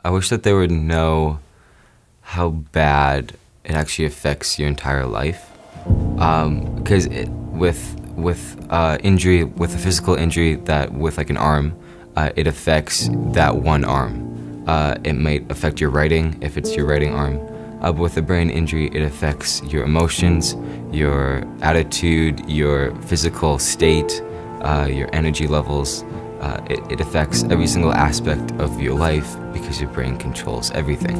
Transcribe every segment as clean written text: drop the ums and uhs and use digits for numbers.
I wish that they would know how bad it actually affects your entire life. Because injury, with a physical injury, that with like an arm, it affects that one arm. It might affect your writing if it's your writing arm. But with a brain injury, it affects your emotions, your attitude, your physical state, your energy levels. It affects every single aspect of your life because your brain controls everything.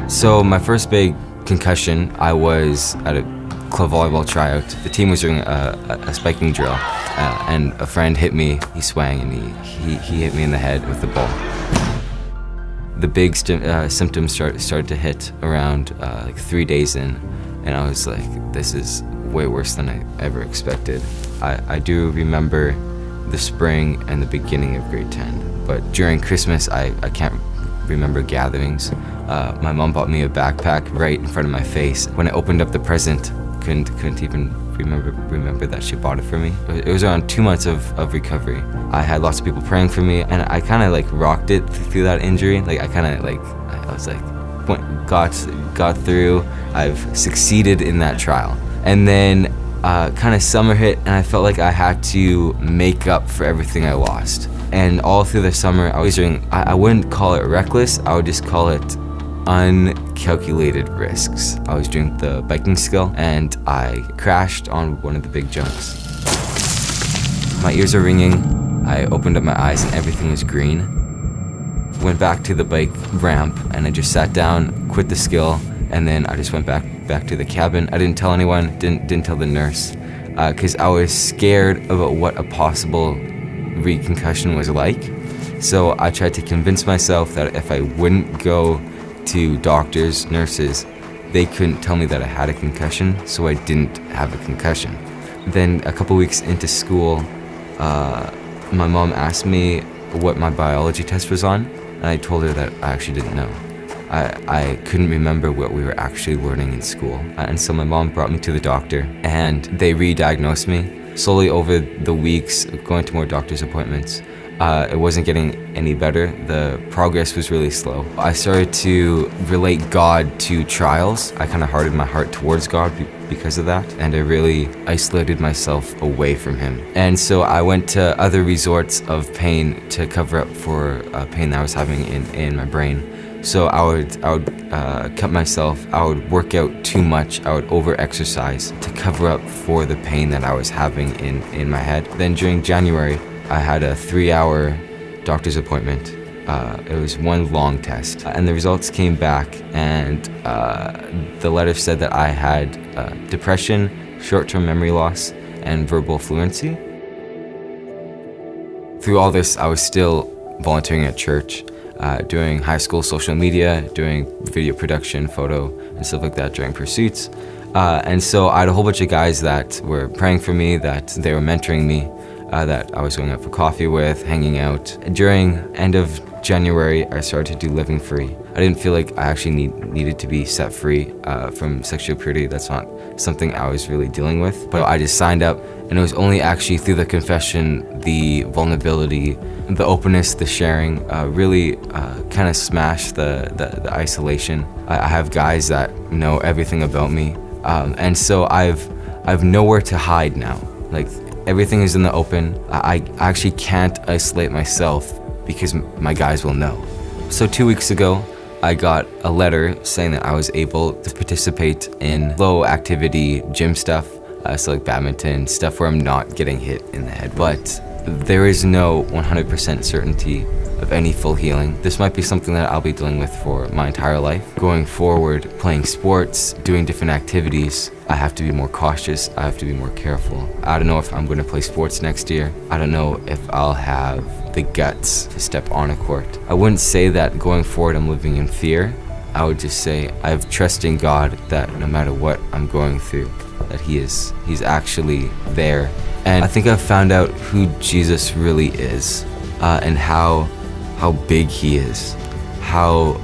So my first big concussion, I was at a club volleyball tryout. The team was doing a spiking drill, and a friend hit me. He swang and he hit me in the head with the ball. The big symptoms started to hit around like 3 days in, and I was like, this is way worse than I ever expected. I do remember the spring and the beginning of grade 10, but during Christmas, I can't remember gatherings. My mom bought me a backpack right in front of my face. When I opened up the present, couldn't even remember that she bought it for me. It was around 2 months of recovery. I had lots of people praying for me, and I kind of like rocked it through that injury. Like I was like, got through. I've succeeded in that trial. And then kind of summer hit, and I felt like I had to make up for everything I lost. And all through the summer, I wouldn't call it reckless, I would just call it uncalculated risks. I was doing the biking skill, and I crashed on one of the big jumps. My ears are ringing. I opened up my eyes and everything was green. Went back to the bike ramp, and I just sat down, quit the skill, and then I just went back to the cabin. I didn't tell anyone, didn't tell the nurse, because I was scared about what a possible reconcussion was like. So I tried to convince myself that if I wouldn't go to doctors, nurses, they couldn't tell me that I had a concussion, so I didn't have a concussion. Then a couple weeks into school, my mom asked me what my biology test was on, and I told her that I actually didn't know. I couldn't remember what we were actually learning in school. And so my mom brought me to the doctor, and they re-diagnosed me. Slowly over the weeks, going to more doctor's appointments, it wasn't getting any better. The progress was really slow. I started to relate God to trials. I kind of hardened my heart towards God because of that, and I really isolated myself away from Him. And so I went to other resorts of pain to cover up for pain that I was having in my brain. So I would cut myself, I would work out too much, I would over-exercise to cover up for the pain that I was having in my head. Then during January, I had a 3-hour doctor's appointment. It was one long test, and the results came back, and the letter said that I had depression, short-term memory loss, and verbal fluency. Through all this, I was still volunteering at church, doing high school social media, doing video production, photo, and stuff like that during Pursuits. And so I had a whole bunch of guys that were praying for me, that they were mentoring me, that I was going out for coffee with, hanging out. During end of January, I started to do Living Free. I didn't feel like I actually needed to be set free from sexual purity. That's not something I was really dealing with. But I just signed up, and it was only actually through the confession, the vulnerability, the openness, the sharing, really kind of smashed the isolation. I have guys that know everything about me, and so I've nowhere to hide now. Like, everything is in the open. I actually can't isolate myself because my guys will know. So 2 weeks ago, I got a letter saying that I was able to participate in low activity gym stuff, so like badminton, stuff where I'm not getting hit in the head. But there is no 100% certainty of any full healing. This might be something that I'll be dealing with for my entire life. Going forward, playing sports, doing different activities, I have to be more cautious, I have to be more careful. I don't know if I'm going to play sports next year. I don't know if I'll have the guts to step on a court. I wouldn't say that going forward I'm living in fear. I would just say I have trust in God that no matter what I'm going through, that He's actually there. And I think I've found out who Jesus really is, and how big He is, how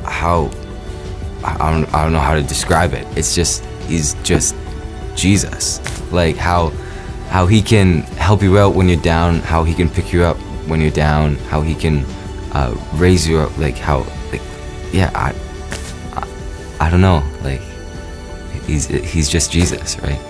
I don't know how to describe it. It's just, He's just Jesus. Like how how he can help you out when you're down, how he can pick you up when you're down, how he can raise you up, like how, like, yeah, I don't know, like he's just Jesus, right?